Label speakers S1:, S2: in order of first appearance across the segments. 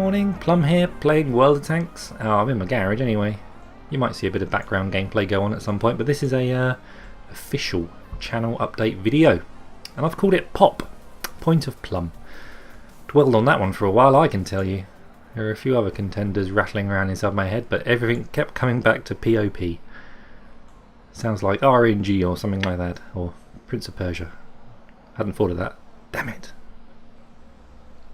S1: morning, Plumb here, playing World of Tanks. Oh, I'm in my garage anyway. You might see a bit of background gameplay go on at some point, but this is a official channel update video. And I've called it POP, Point of Plumb. Dwelled on that one for a while, I can tell you. There are a few other contenders rattling around inside my head, but everything kept coming back to POP. Sounds like RNG or something like that, or Prince of Persia. Hadn't thought of that. Damn it.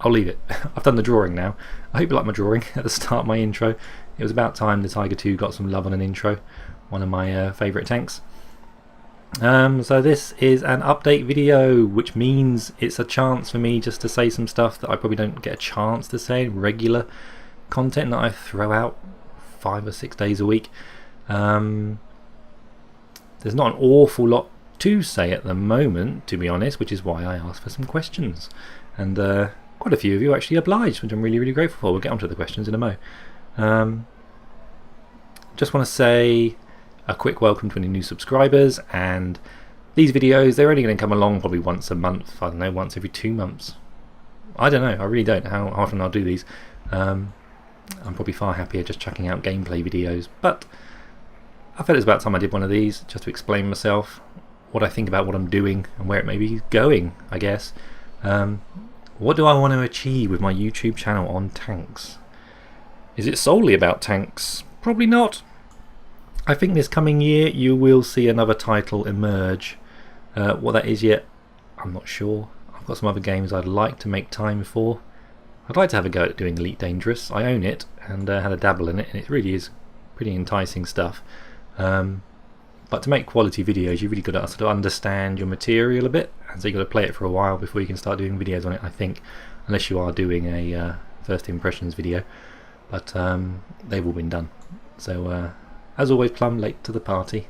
S1: I'll leave it. I've done the drawing now. I hope you like my drawing at the start of my intro. It was about time the Tiger 2 got some love on an intro. One of my favourite tanks. So this is an update video, which means it's a chance for me just to say some stuff that I probably don't get a chance to say in regular content that I throw out 5 or 6 days a week. There's not an awful lot to say at the moment, to be honest, which is why I asked for some questions. And quite a few of you actually obliged, which I'm really grateful for. We'll get onto the questions in a mo. Just want to say a quick welcome to any new subscribers, and these videos, they're only going to come along probably once a month. I don't know, once every 2 months. I don't know, I really don't know how often I'll do these. I'm probably far happier just chucking out gameplay videos, but I felt it's about time I did one of these just to explain myself, what I think about what I'm doing and where it may be going, I guess. What do I want to achieve with my YouTube channel on tanks? Is it solely about tanks? Probably not. I think this coming year you will see another title emerge. What that is yet, I'm not sure. I've got some other games I'd like to make time for. I'd like to have a go at doing Elite Dangerous. I own it and had a dabble in it, and it really is pretty enticing stuff. But to make quality videos, you've really got to sort of understand your material a bit, and so you've got to play it for a while before you can start doing videos on it, I think, unless you are doing a first impressions video. But they've all been done. So as always, Plumb late to the party.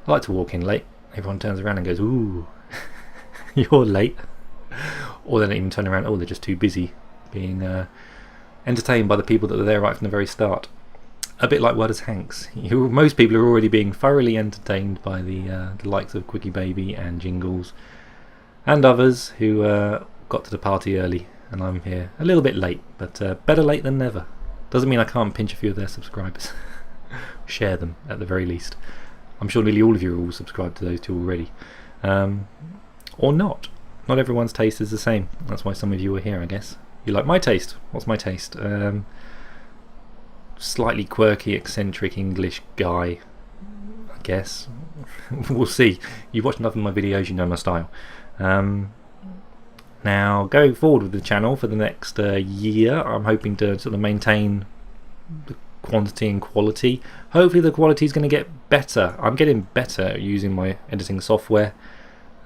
S1: I like to walk in late. Everyone turns around and goes, "Ooh, you're late." Or they don't even turn around, "Oh, they're just too busy being entertained by the people that were there right from the very start." A bit like World of Tanks. Most people are already being thoroughly entertained by the likes of Quickie Baby and Jingles and others who got to the party early, and I'm here a little bit late, but better late than never. Doesn't mean I can't pinch a few of their subscribers. Share them at the very least. I'm sure nearly all of you are all subscribed to those two already. Or not. Not everyone's taste is the same. That's why some of you are here, I guess. You like my taste. What's my taste? Slightly quirky, eccentric English guy, I guess. We'll see. You've watched enough of my videos, you know my style. Now, going forward with the channel for the next year, I'm hoping to sort of maintain the quantity and quality. Hopefully the quality is going to get better. I'm getting better at using my editing software.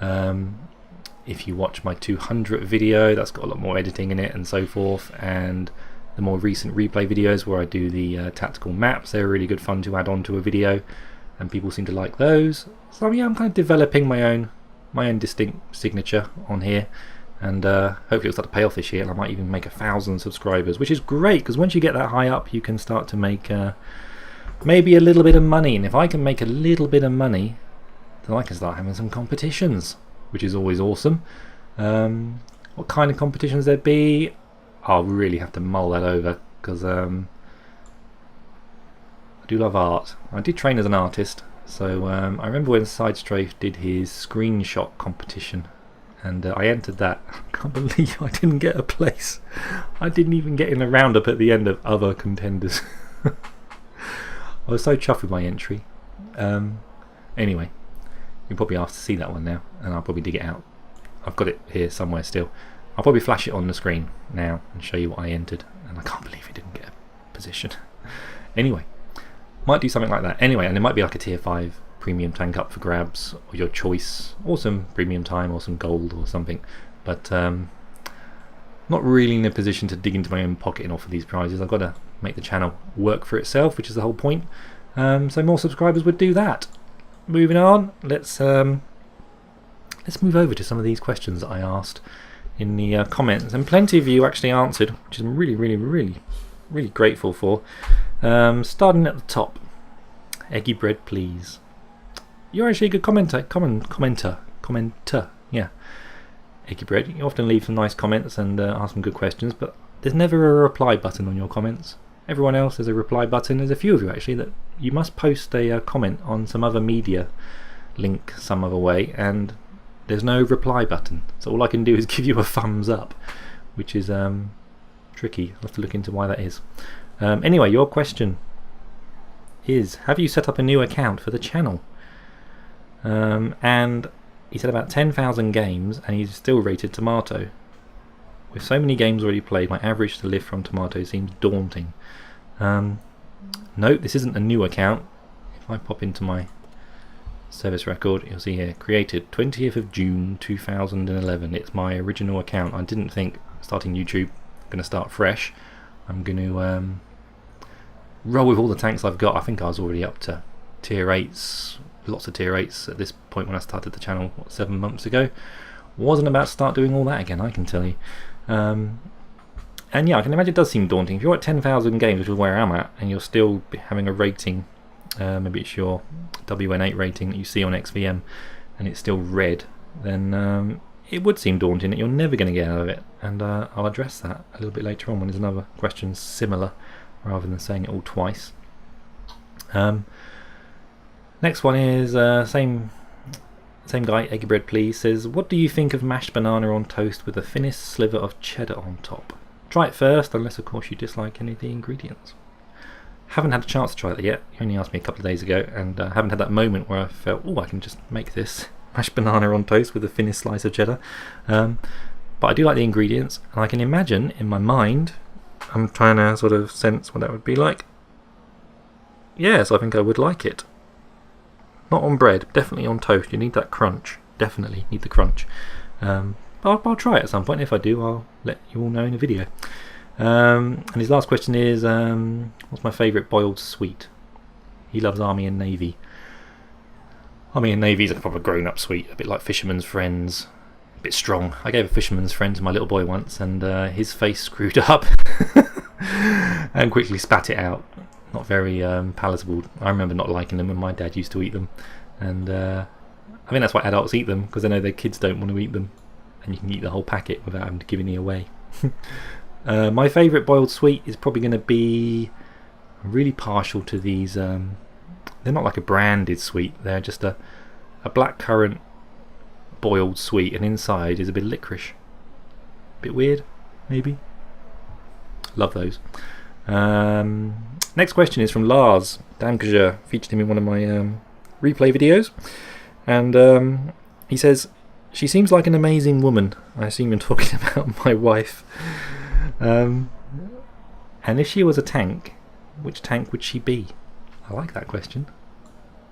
S1: If you watch my 200th video, that's got a lot more editing in it and so forth, and the more recent replay videos where I do the tactical maps, they're really good fun to add on to a video, and people seem to like those. So yeah, I'm kind of developing my own distinct signature on here, and hopefully it'll start to pay off this year, and I might even make 1,000 subscribers, which is great, because once you get that high up you can start to make maybe a little bit of money, and if I can make a little bit of money, then I can start having some competitions, which is always awesome. What kind of competitions there'd be, I'll really have to mull that over, because I do love art. I did train as an artist, so I remember when Sidestrafe did his screenshot competition, and I entered that. I can't believe I didn't get a place. I didn't even get in the roundup at the end of other contenders. I was so chuffed with my entry. Anyway, you're probably asked to see that one now, and I'll probably dig it out. I've got it here somewhere still. I'll probably flash it on the screen now and show you what I entered, and I can't believe it didn't get a position. Anyway, might do something like that. Anyway, and it might be like a tier 5 premium tank up for grabs, or your choice, or some premium time, or some gold, or something. But not really in a position to dig into my own pocket and offer these prizes. I've got to make the channel work for itself, which is the whole point. So more subscribers would do that. Moving on, let's move over to some of these questions that I asked in the comments, and plenty of you actually answered, which I'm really grateful for. Starting at the top, Eggy Bread Please. You're actually a good commenter, yeah. Eggy Bread, you often leave some nice comments and ask some good questions, but there's never a reply button on your comments. Everyone else has a reply button. There's a few of you actually that you must post a comment on some other media link some other way, and there's no reply button. So all I can do is give you a thumbs up, which is tricky. I'll have to look into why that is. Anyway, your question is, have you set up a new account for the channel? And he said about 10,000 games, and he's still rated tomato. With so many games already played, my average to live from tomato seems daunting. No, this isn't a new account. If I pop into my service record, you'll see here, created 20th of June 2011. It's my original account. I didn't think starting YouTube, I'm going to start fresh. I'm going to roll with all the tanks I've got. I think I was already up to tier 8s, lots of tier 8s at this point when I started the channel, what, 7 months ago. Wasn't about to start doing all that again, I can tell you. And yeah, I can imagine it does seem daunting. If you're at 10,000 games, which is where I'm at, and you're still having a rating, maybe it's your WN8 rating that you see on XVM, and it's still red, then it would seem daunting that you're never going to get out of it. And I'll address that a little bit later on when there's another question similar, rather than saying it all twice. Next one is same guy, Eggy Bread Please, says, what do you think of mashed banana on toast with a finished sliver of cheddar on top? Try it first, unless of course you dislike any of the ingredients. Haven't had a chance to try that yet. You only asked me a couple of days ago, and haven't had that moment where I felt, oh, I can just make this mashed banana on toast with a finished slice of cheddar. But I do like the ingredients, and I can imagine in my mind, I'm trying to sort of sense what that would be like. Yes, I think I would like it. Not on bread, definitely on toast. You need that crunch. Definitely need the crunch. I'll try it at some point. If I do, I'll let you all know in a video. And his last question is, what's my favourite boiled sweet? He loves Army and Navy. Army and Navy is a proper grown-up sweet, a bit like Fisherman's Friends. A bit strong. I gave a Fisherman's Friend to my little boy once, and his face screwed up and quickly spat it out. Not very palatable. I remember not liking them when my dad used to eat them, and I think that's why adults eat them, because they know their kids don't want to eat them, and you can eat the whole packet without having to give any away. My favourite boiled sweet is probably going to be, I'm really partial to these, they're not like a branded sweet, they're just a blackcurrant boiled sweet, and inside is a bit of licorice. Bit weird, maybe. Love those. Next question is from Lars Damkajur, featured him in one of my replay videos, and he says, she seems like an amazing woman. I assume you're talking about my wife. And if she was a tank, which tank would she be? I like that question.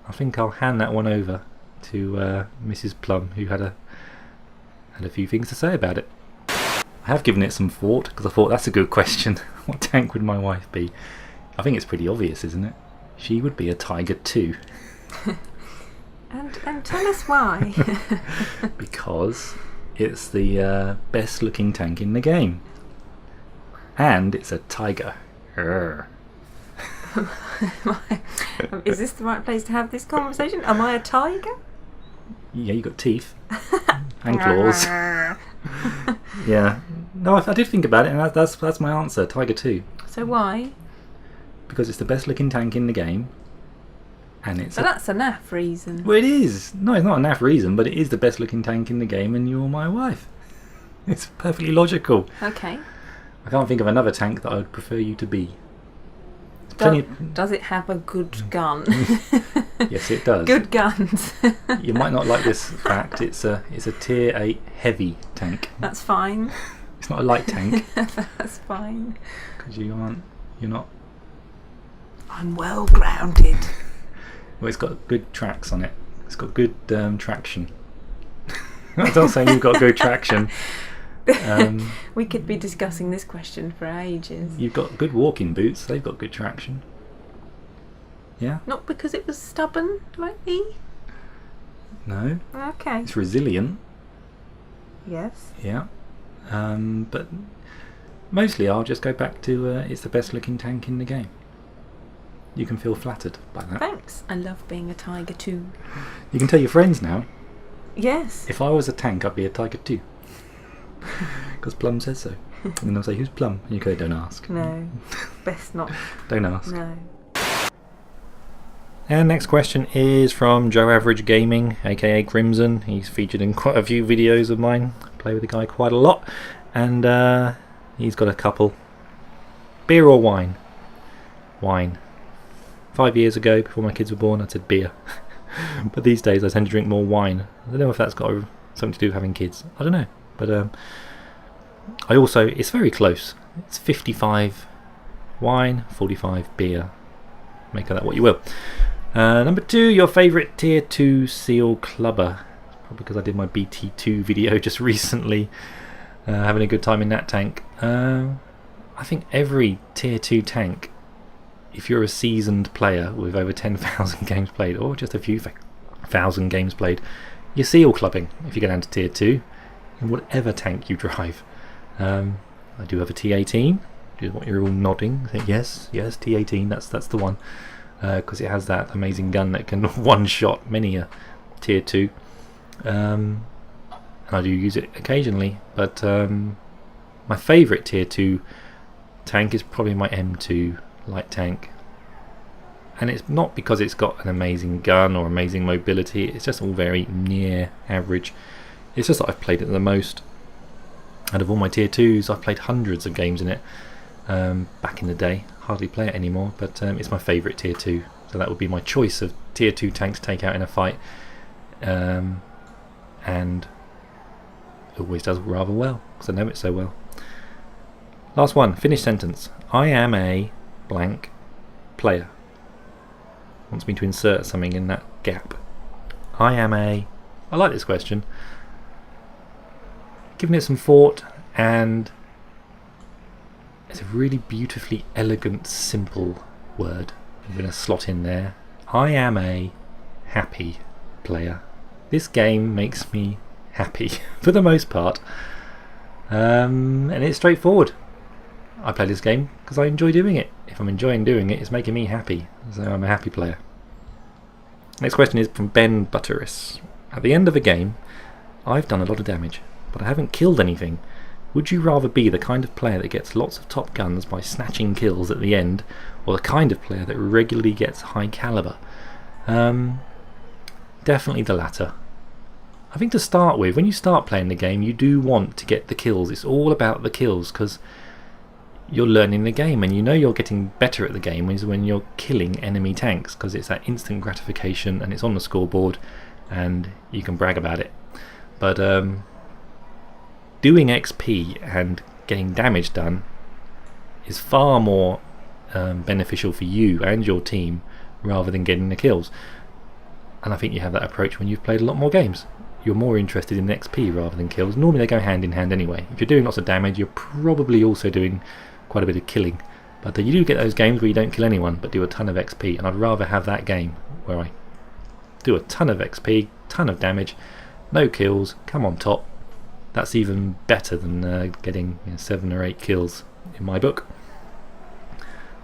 S1: I think I'll hand that one over to Mrs. Plumb, who had a few things to say about it. I have given it some thought, because I thought that's a good question. What tank would my wife be? I think it's pretty obvious, isn't it? She would be a Tiger 2.
S2: And tell us why.
S1: Because it's the best looking tank in the game. And it's a Tiger.
S2: Is this the right place to have this conversation? Am I a tiger?
S1: Yeah, you got teeth. And claws. Yeah. No, I did think about it, and that's my answer, Tiger 2.
S2: So why?
S1: Because it's the best looking tank in the game. And it's
S2: that's a naff reason.
S1: Well, it is. No, it's not a naff reason, but it is the best looking tank in the game, and you're my wife. It's perfectly logical.
S2: Okay.
S1: I can't think of another tank that I would prefer you to be.
S2: Does it have a good gun?
S1: Yes, it does.
S2: Good guns.
S1: You might not like this fact. It's a tier 8 heavy tank.
S2: That's fine.
S1: It's not a light tank.
S2: That's fine.
S1: Because you're not.
S2: I'm well grounded.
S1: Well, it's got good tracks on it. It's got good traction. I'm not saying you've got good traction.
S2: We could be discussing this question for ages.
S1: You've got good walking boots. They've got good traction. Yeah?
S2: Not because it was stubborn like me?
S1: No.
S2: Okay.
S1: It's resilient.
S2: Yes.
S1: Yeah. But mostly I'll just go back to it's the best looking tank in the game. You can feel flattered by that.
S2: Thanks. I love being a Tiger 2.
S1: You can tell your friends now.
S2: Yes.
S1: If I was a tank, I'd be a Tiger 2. Because Plum says so. And then they'll say, who's Plumb? And you go, don't ask.
S2: No, best not.
S1: Don't ask.
S2: No.
S1: And next question is from Joe Average Gaming, aka Crimson. He's featured in quite a few videos of mine. I play with the guy quite a lot. And he's got a couple. Beer or wine? Wine. 5 years ago, before my kids were born, I said beer. But these days I tend to drink more wine. I don't know if that's got something to do with having kids. I don't know. But I also, it's very close. It's 55 wine, 45 beer. Make of that what you will. Number 2, your favourite tier 2 seal clubber. Probably because I did my BT2 video just recently. Having a good time in that tank. I think every tier 2 tank, if you're a seasoned player with over 10,000 games played, or just a few thousand games played, you're seal clubbing if you get down to tier 2 in whatever tank you drive. I do have a T18. You're all nodding. I think yes, T18. That's the one, because it has that amazing gun that can one-shot many a tier 2. And I do use it occasionally. But my favourite tier 2 tank is probably my M2 light tank. And it's not because it's got an amazing gun or amazing mobility. It's just all very near average. It's just that I've played it the most. Out of all my tier 2s, I've played hundreds of games in it. Back in the day, hardly play it anymore, but it's my favourite tier 2, so that would be my choice of tier 2 tank to take out in a fight, and it always does rather well because I know it so well. Last one, finish sentence. I am a blank player. Wants me to insert something in that gap. I like this question. Giving it some thought, and it's a really beautifully elegant, simple word I'm going to slot in there. I am a happy player. This game makes me happy for the most part, and it's straightforward. I play this game because I enjoy doing it. If I'm enjoying doing it, it's making me happy, so I'm a happy player. Next question is from Ben Butteris. At the end of a game, I've done a lot of damage, but I haven't killed anything. Would you rather be the kind of player that gets lots of top guns by snatching kills at the end, or the kind of player that regularly gets high caliber? Definitely the latter. I think to start with, when you start playing the game, you do want to get the kills. It's all about the kills, because you're learning the game, and you know you're getting better at the game is when you're killing enemy tanks, because it's that instant gratification and it's on the scoreboard and you can brag about it. But doing XP and getting damage done is far more beneficial for you and your team rather than getting the kills. And I think you have that approach when you've played a lot more games. You're more interested in XP rather than kills. Normally they go hand in hand anyway. If you're doing lots of damage, you're probably also doing quite a bit of killing. But you do get those games where you don't kill anyone but do a ton of XP, and I'd rather have that game where I do a ton of XP, ton of damage, no kills, come on top. That's even better than getting 7 or 8 kills in my book.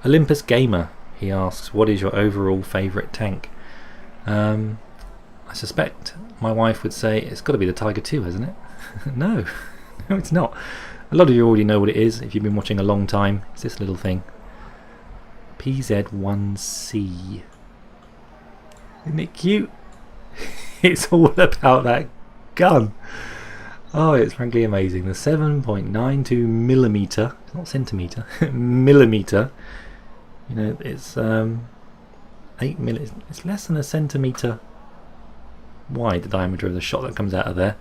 S1: Olympus Gamer, he asks, what is your overall favourite tank? I suspect my wife would say it's got to be the Tiger 2, hasn't it? No, it's not. A lot of you already know what it is if you've been watching a long time. It's this little thing. PZ1C. Isn't it cute? It's all about that gun. Oh, it's frankly amazing. The 7.92 millimeter, it's not centimeter, millimeter. You know, it's 8 millimeters. It's less than a centimeter wide, the diameter of the shot that comes out of there.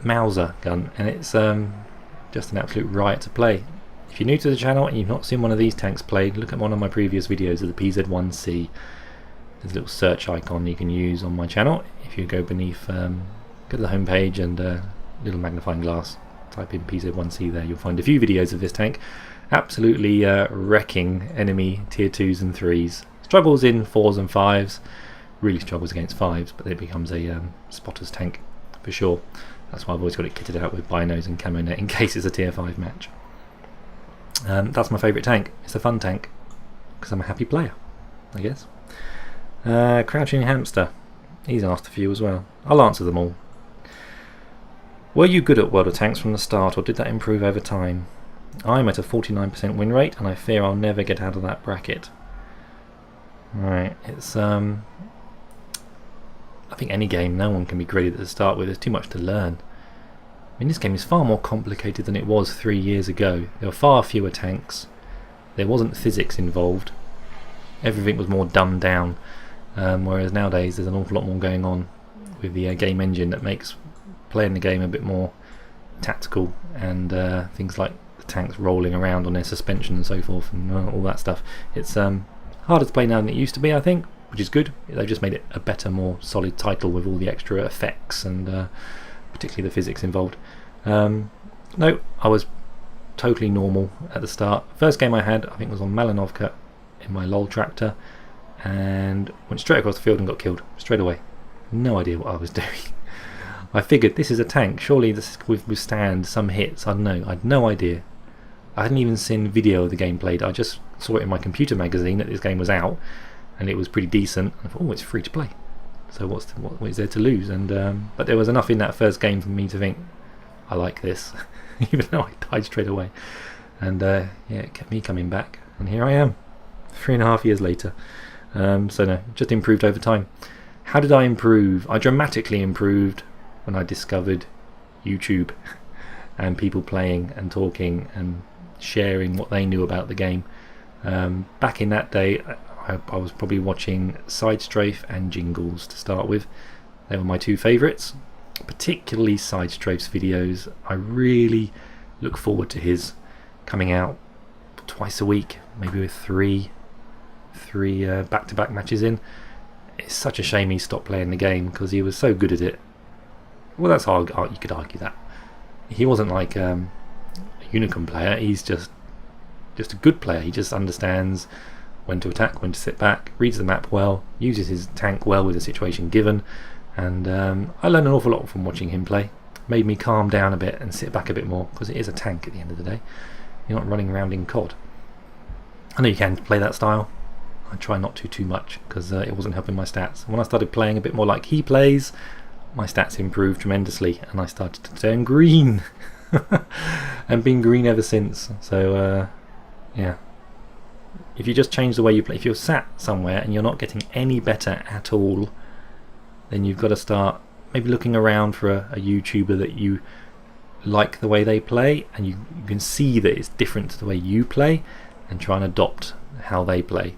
S1: Mauser gun, and it's just an absolute riot to play. If you're new to the channel and you've not seen one of these tanks played, look at one of my previous videos of the PZ1C. There's a little search icon you can use on my channel. If you go beneath, go to the home page and little magnifying glass, type in PZ1C there, you'll find a few videos of this tank absolutely wrecking enemy tier 2s and 3s. Struggles in 4s and 5s, really struggles against 5s, but it becomes a spotter's tank for sure. That's why I've always got it kitted out with binos and camo net in case it's a tier 5 match. That's my favourite tank. It's a fun tank because I'm a happy player, I guess. Crouching Hamster, he's asked a few as well. I'll answer them all. Were you good at World of Tanks from the start, or did that improve over time? I'm at a 49% win rate, and I fear I'll never get out of that bracket. Right, it's I think any game, no one can be graded at the start with. There's too much to learn. I mean, this game is far more complicated than it was 3 years ago. There were far fewer tanks. There wasn't physics involved. Everything was more dumbed down. Whereas nowadays there's an awful lot more going on with the game engine that makes playing the game a bit more tactical, and things like the tanks rolling around on their suspension and so forth, and all that stuff. It's harder to play now than it used to be, I think, which is good. They've just made it a better, more solid title with all the extra effects and particularly the physics involved. No, I was totally normal at the start. First game I had, I think, was on Malinovka in my LOL tractor, and went straight across the field and got killed straight away. No idea what I was doing. I figured this is a tank, surely this will withstand some hits. I don't know, I had no idea. I hadn't even seen video of the game played. I just saw it in my computer magazine that this game was out, and it was pretty decent. I thought, oh, it's free to play, so what is there to lose? And but there was enough in that first game for me to think, I like this, even though I died straight away. And yeah, it kept me coming back, and here I am, 3.5 years later. So no, just improved over time. How did I improve? I dramatically improved when I discovered YouTube and people playing and talking and sharing what they knew about the game. Back in that day, I was probably watching Side Strafe and Jingles to start with. They were my two favourites, particularly Side Strafe's videos. I really look forward to his coming out twice a week, maybe with three back-to-back matches in. It's such a shame he stopped playing the game, because he was so good at it. Well, that's how you could argue that. He wasn't like a unicorn player. He's just a good player. He just understands when to attack, when to sit back, reads the map well, uses his tank well with the situation given, and I learned an awful lot from watching him play. Made me calm down a bit and sit back a bit more, because it is a tank at the end of the day. You're not running around in COD. I know you can play that style. I try not to too much, because it wasn't helping my stats. When I started playing a bit more like he plays, my stats improved tremendously, and I started to turn green. And been green ever since. So yeah, if you just change the way you play, if you're sat somewhere and you're not getting any better at all, then you've got to start maybe looking around for a YouTuber that you like the way they play, and you can see that it's different to the way you play, and try and adopt how they play.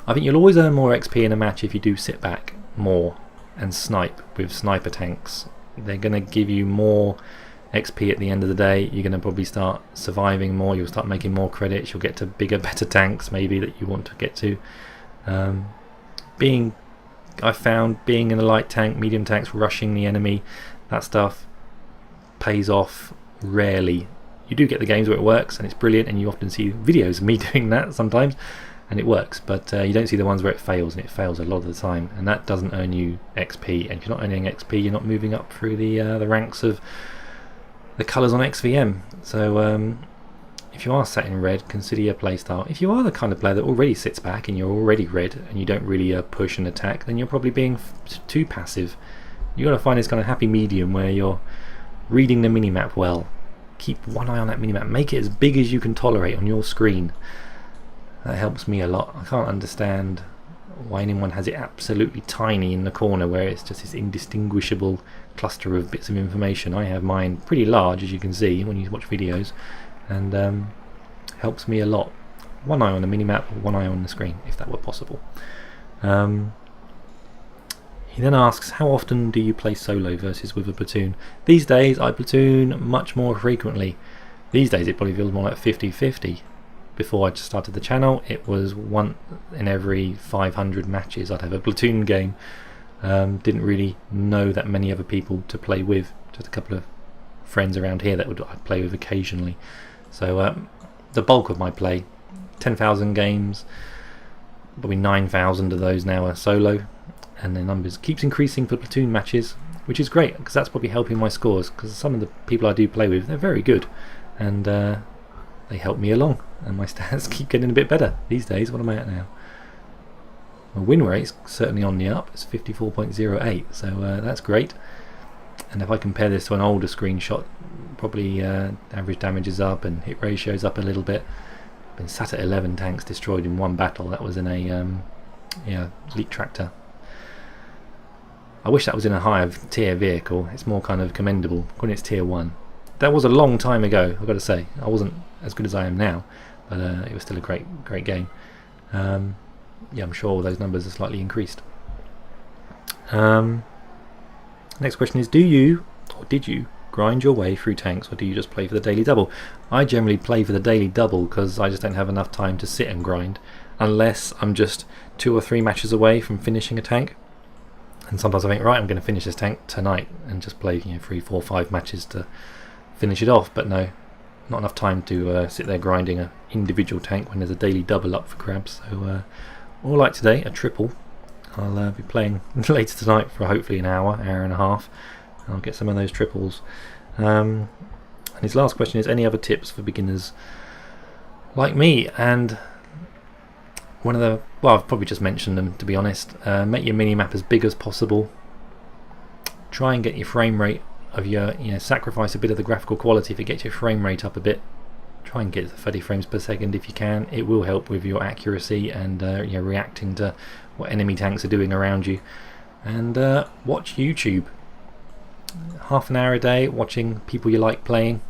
S1: I think you'll always earn more XP in a match if you do sit back more and snipe with sniper tanks. They're going to give you more XP at the end of the day. You're going to probably start surviving more, you'll start making more credits, you'll get to bigger, better tanks maybe that you want to get to. I found being in a light tank, medium tanks, rushing the enemy, that stuff pays off rarely. You do get the games where it works and it's brilliant, and you often see videos of me doing that sometimes, and it works, but you don't see the ones where it fails, and it fails a lot of the time, and that doesn't earn you XP. And if you're not earning XP, you're not moving up through the ranks of the colours on XVM. So if you are sat in red, consider your playstyle. If you are the kind of player that already sits back and you're already red and you don't really push and attack, then you're probably being too passive. You've got to find this kind of happy medium where you're reading the minimap well. Keep one eye on that minimap. Make it as big as you can tolerate on your screen. That helps me a lot. I can't understand why anyone has it absolutely tiny in the corner where it's just this indistinguishable cluster of bits of information. I have mine pretty large, as you can see when you watch videos, and helps me a lot. One eye on the minimap, one eye on the screen, if that were possible. He then asks, how often do you play solo versus with a platoon? These days I platoon much more frequently. These days it probably feels more like 50-50. Before I just started the channel, it was one in every 500 matches I'd have a platoon game. Didn't really know that many other people to play with, just a couple of friends around here that I'd play with occasionally. So the bulk of my play, 10,000 games, probably 9,000 of those now are solo, and the numbers keeps increasing for platoon matches, which is great, because that's probably helping my scores, because some of the people I do play with, they're very good, and they help me along, and my stats keep getting a bit better these days. What am I at now? My win rate's certainly on the up. It's 54.08, so that's great. And if I compare this to an older screenshot, probably average damage is up and hit ratio is up a little bit. Been sat at 11 tanks destroyed in one battle. That was in a elite tractor. I wish that was in a higher tier vehicle. It's more kind of commendable when it's tier 1. That was a long time ago, I've got to say. I wasn't as good as I am now, but it was still a great game. Yeah, I'm sure those numbers are slightly increased. Next question is, do you, or did you, grind your way through tanks, or do you just play for the daily double? I generally play for the daily double because I just don't have enough time to sit and grind, unless I'm just 2 or 3 matches away from finishing a tank. And sometimes I think, right, I'm going to finish this tank tonight and just play 3, 4, 5 matches to finish it off. But no, not enough time to sit there grinding an individual tank when there's a daily double up for grabs. So all like today, a triple. I'll be playing later tonight for hopefully an hour and a half. I'll get some of those triples. And his last question is, any other tips for beginners like me? And one of the, well, I've probably just mentioned them, to be honest. Make your mini-map as big as possible. Try and get your frame rate of your, sacrifice a bit of the graphical quality if it gets your frame rate up a bit. Try and get 30 frames per second if you can. It will help with your accuracy and reacting to what enemy tanks are doing around you. And watch YouTube. Half an hour a day watching people you like playing.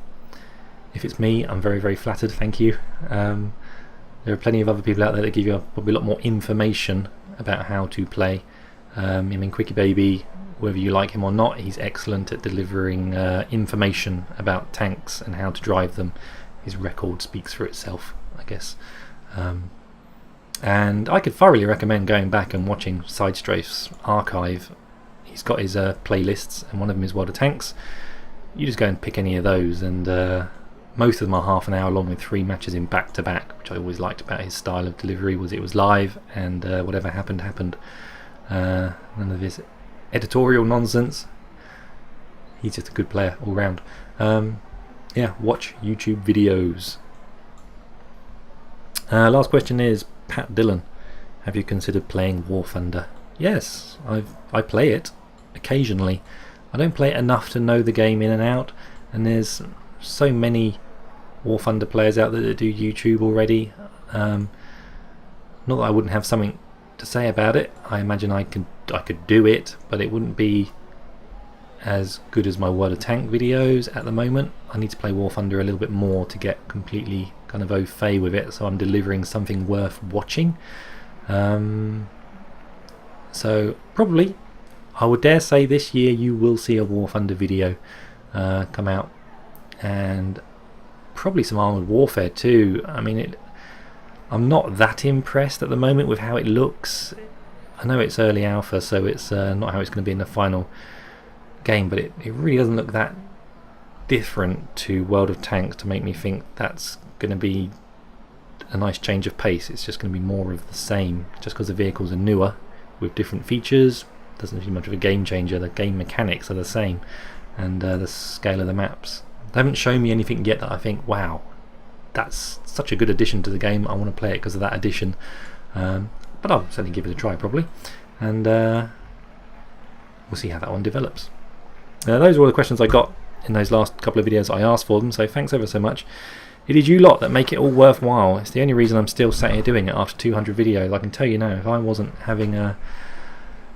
S1: If it's me, I'm very, very flattered, thank you. There are plenty of other people out there that give you probably a lot more information about how to play. Quickie Baby, whether you like him or not, he's excellent at delivering information about tanks and how to drive them. His record speaks for itself, I guess. And I could thoroughly recommend going back and watching Sidestrafe's archive. He's got his playlists, and one of them is World of Tanks. You just go and pick any of those, and most of them are half an hour long with 3 matches in back-to-back, which I always liked about his style of delivery. Was it was live, and whatever happened, happened. None of his editorial nonsense. He's just a good player all round. Yeah, watch YouTube videos. Last question is Pat Dillon. Have you considered playing War Thunder? Yes, I play it occasionally. I don't play it enough to know the game in and out, and there's so many War Thunder players out there that do YouTube already. Not that I wouldn't have something to say about it. I imagine I could do it, but it wouldn't be as good as my World of Tank videos at the moment. I need to play War Thunder a little bit more to get completely kind of au fait with it, so I'm delivering something worth watching. So probably, I would dare say this year you will see a War Thunder video come out, and probably some Armoured Warfare too. I mean, I'm not that impressed at the moment with how it looks. I know it's early alpha, so it's not how it's going to be in the final game, but it really doesn't look that different to World of Tanks to make me think that's going to be a nice change of pace. It's just going to be more of the same, just because the vehicles are newer with different features. Doesn't seem much of a game changer. The game mechanics are the same, and the scale of the maps. They haven't shown me anything yet that I think, wow, that's such a good addition to the game, I want to play it because of that addition. But I'll certainly give it a try probably, and we'll see how that one develops. Those were all the questions I got in those last couple of videos I asked for them, so thanks ever so much. It is you lot that make it all worthwhile. It's the only reason I'm still sat here doing it after 200 videos. I can tell you now, if I wasn't having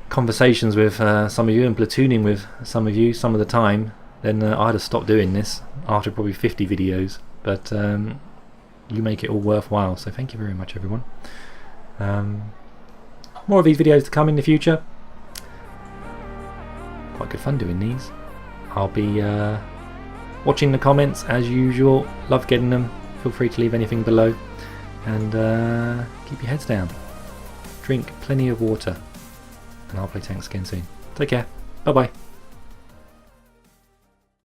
S1: conversations with some of you and platooning with some of you some of the time, then I'd have stopped doing this after probably 50 videos. But you make it all worthwhile, so thank you very much everyone. More of these videos to come in the future. Quite good fun doing these. I'll be watching the comments as usual. Love getting them. Feel free to leave anything below, and keep your heads down. Drink plenty of water, and I'll play tanks again soon. Take care. Bye bye.